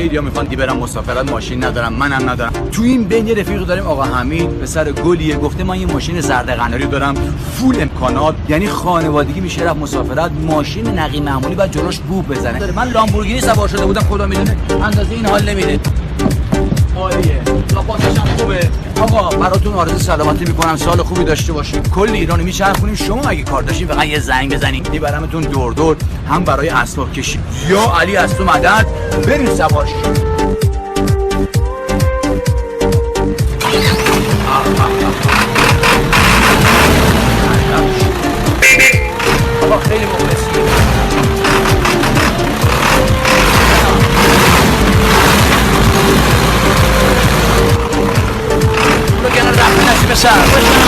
خیلی‌ها میخوان برن مسافرت ماشین ندارم، منم ندارم. تو این بین یه رفیق داریم آقا حمید، پسر گلیه، گفته من یه ماشین زرد قناری دارم فول امکانات، یعنی خانوادگی میشه رفت مسافرت، ماشین نقی معمولی بعد جلوش بوب بزنه. من لامبورگینی سوار شده بودم، خدا میدونه اندازه این حال نمیده. عالیه، لاپاسش هم خوبه. آقا براتون آرزوی سلامتی میکنم، سال خوبی داشته باشید. کل ایرانو میچرخونیم، شما اگه کار داشتین فقط یه زنگ بزنید میبرمتون دور دور، هم برای اسباب کشی. یا علی از تو مدد، بریم سوار شید. آقا خیلی مخلصی. Lo que no rap, no se me sabe.